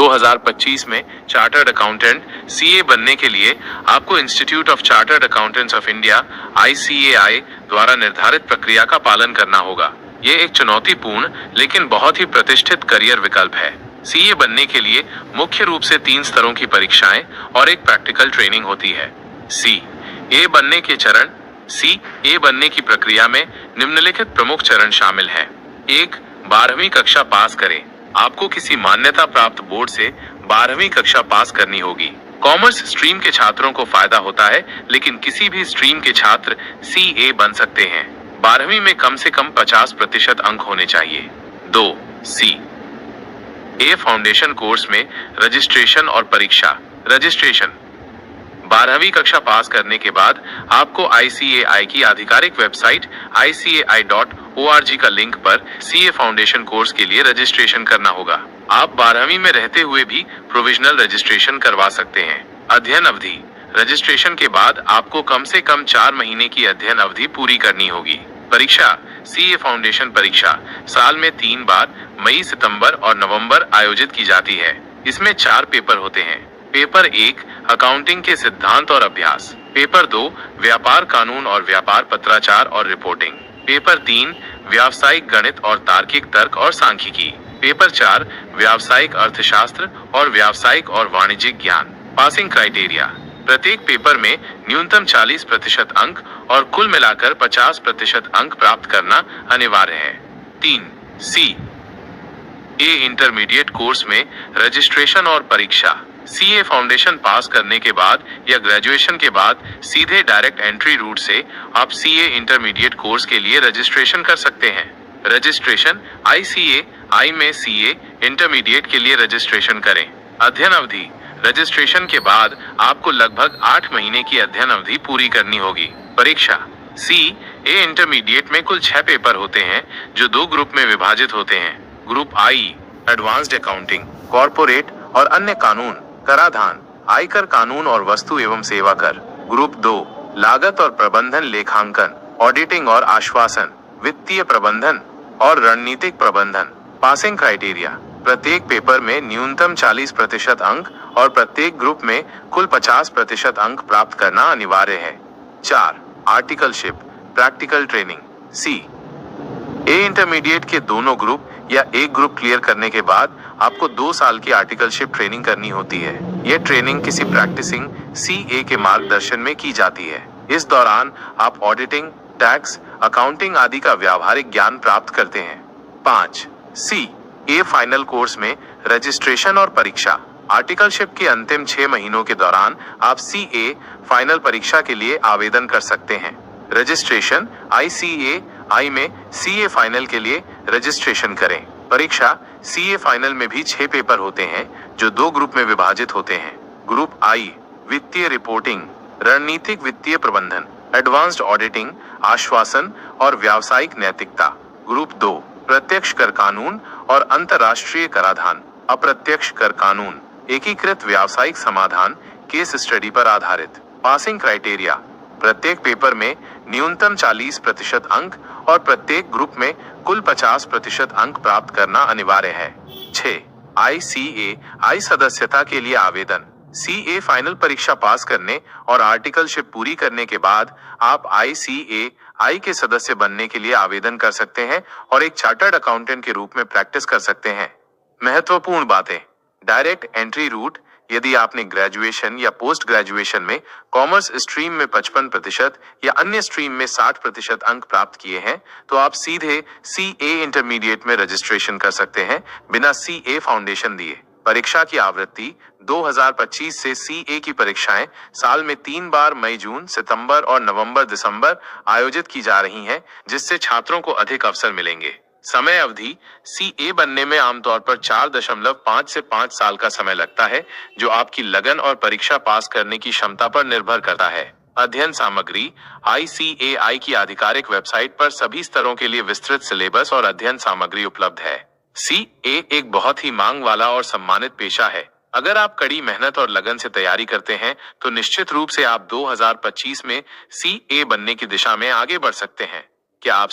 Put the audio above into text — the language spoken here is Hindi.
2025 में चार्टर्ड अकाउंटेंट सीए बनने के लिए आपको institute of chartered accountants of India ICAI द्वारा निर्धारित प्रक्रिया का पालन करना होगा। ये एक चुनौतीपूर्ण लेकिन बहुत ही प्रतिष्ठित करियर विकल्प है। सीए बनने के लिए मुख्य रूप से 3 स्तरों की परीक्षाएं और एक प्रैक्टिकल ट्रेनिंग होती है। CA बनने के चरण। CA बनने की प्रक्रिया में निम्नलिखित प्रमुख चरण शामिल हैं। 1. 12वीं कक्षा पास करें। आपको किसी मान्यता प्राप्त बोर्ड से 12वीं कक्षा पास करनी होगी। कॉमर्स स्ट्रीम के छात्रों को फायदा होता है, लेकिन किसी भी स्ट्रीम के छात्र CA बन सकते हैं। 12वीं में कम से कम 50% अंक होने चाहिए। 2. CA फाउंडेशन कोर्स में रजिस्ट्रेशन और परीक्षा। रजिस्ट्रेशन 12वीं कक्षा पास करने के बाद आपको ICAI की आधिकारिक वेबसाइट ICAI.org का लिंक पर CA फाउंडेशन कोर्स के लिए रजिस्ट्रेशन करना होगा। आप 12वीं में रहते हुए भी प्रोविजनल रजिस्ट्रेशन करवा सकते हैं। अध्ययन अवधि। रजिस्ट्रेशन के बाद आपको कम से कम 4 महीने की अध्ययन अवधि पूरी करनी होगी। परीक्षा। CA फाउंडेशन परीक्षा साल में 3 बार मई, सितंबर और नवंबर आयोजित की जाती है। इसमें 4 पेपर होते हैं। पेपर 1 अकाउंटिंग के सिद्धांत और अभ्यास। पेपर 2 व्यापार कानून और व्यापार पत्राचार और रिपोर्टिंग। पेपर 3 व्यावसायिक गणित और तार्किक तर्क और सांख्यिकी। पेपर 4 व्यावसायिक अर्थशास्त्र और व्यावसायिक और वाणिज्यिक ज्ञान। Passing criteria. प्रत्येक पेपर में न्यूनतम 40% अंक और कुल मिलाकर 50% अंक प्राप्त करना अनिवार्य है। 3. CA इंटरमीडिएट कोर्स में रजिस्ट्रेशन और परीक्षा। CA फाउंडेशन पास करने के बाद या ग्रेजुएशन के बाद सीधे डायरेक्ट एंट्री रूट से आप CA इंटरमीडिएट कोर्स के लिए रजिस्ट्रेशन कर सकते हैं। रजिस्ट्रेशन ICAI में CA इंटरमीडिएट के लिए रजिस्ट्रेशन करें। अध्ययन अवधि। रजिस्ट्रेशन के बाद आपको लगभग 8 महीने की अध्ययन अवधि पूरी करनी होगी। परीक्षा। CA इंटरमीडिएट में कुल 6 पेपर होते हैं जो 2 ग्रुप में विभाजित होते हैं। Group I advanced accounting, corporate और अन्य कानून, कराधान, आयकर कानून और वस्तु एवं सेवा कर। ग्रुप 2 लागत और प्रबंधन, लेखांकन, ऑडिटिंग और आश्वासन, वित्तीय प्रबंधन और रणनीतिक प्रबंधन। Passing criteria. प्रत्येक पेपर में न्यूनतम 40% अंक और प्रत्येक ग्रुप में कुल 50% अंक प्राप्त करना अनिवार्य है। 4. Articleship, practical training. CA intermediate के दोनों ग्रुप या एक ग्रुप क्लियर करने के बाद आपको 2 साल की आर्टिकलशिप ट्रेनिंग करनी होती है। यह ट्रेनिंग किसी प्रैक्टिसिंग CA के मार्गदर्शन में की जाती है। इस दौरान आप ऑडिटिंग, टैक्स, अकाउंटिंग आदि का व्यावहारिक ज्ञान प्राप्त करते हैं। 5. CA फाइनल कोर्स में रजिस्ट्रेशन और परीक्षा। आर्टिकलशिप के अंतिम 6 महीनों के दौरान आप CA फाइनल परीक्षा के लिए आवेदन कर सकते हैं। रजिस्ट्रेशन ICAI में CA फाइनल के लिए रजिस्ट्रेशन करें। परीक्षा। CA फाइनल में भी 6 पेपर होते हैं जो 2 ग्रुप में विभाजित होते हैं। ग्रुप I वित्तीय रिपोर्टिंग, रणनीतिक वित्तीय प्रबंधन, एडवांस्ड ऑडिटिंग, आश्वासन और व्यावसायिक नैतिकता। ग्रुप 2 प्रत्यक्ष कर कानून और अंतर्राष्ट्रीय कराधान, अप्रत्यक्ष कर कानून, एकीकृत व्यावसायिक समाधान, केस स्टडी पर आधारित। Passing criteria. प्रत्येक पेपर में न्यूनतम 40% अंक और प्रत्येक ग्रुप में कुल 50% अंक प्राप्त करना अनिवार्य है। 6. ICAI सदस्यता के लिए आवेदन। CA फाइनल परीक्षा पास करने और आर्टिकलशिप पूरी करने के बाद आप ICAI के सदस्य बनने के लिए आवेदन कर सकते हैं और एक चार्टर्ड अकाउंटेंट के रूप में प्रैक्टिस कर सकते हैं। महत्वपूर्ण बातें। Direct entry route. यदि आपने ग्रेजुएशन या पोस्ट ग्रेजुएशन में कॉमर्स स्ट्रीम में 55% या अन्य स्ट्रीम में 60% अंक प्राप्त किए हैं तो आप सीधे CA इंटरमीडिएट में रजिस्ट्रेशन कर सकते हैं बिना CA फाउंडेशन दिए। परीक्षा की आवृत्ति। 2025 से CA की परीक्षाएं साल में 3 बार मई, जून, सितंबर और नवंबर, दिसंबर आयोजित की जा रही हैं, जिससे छात्रों को अधिक अवसर मिलेंगे। समय अवधि। CA बनने में आमतौर पर 4.5 से 5 साल का समय लगता है, जो आपकी लगन और परीक्षा पास करने की क्षमता पर निर्भर करता है। अध्ययन सामग्री। ICAI की आधिकारिक वेबसाइट पर सभी स्तरों के लिए विस्तृत सिलेबस और अध्ययन सामग्री उपलब्ध है। CA एक बहुत ही मांग वाला और सम्मानित पेशा है। अगर आप कड़ी मेहनत और लगन से तैयारी करते हैं तो निश्चित रूप से आप 2025 में CA बनने की दिशा में आगे बढ़ सकते हैं। क्या आप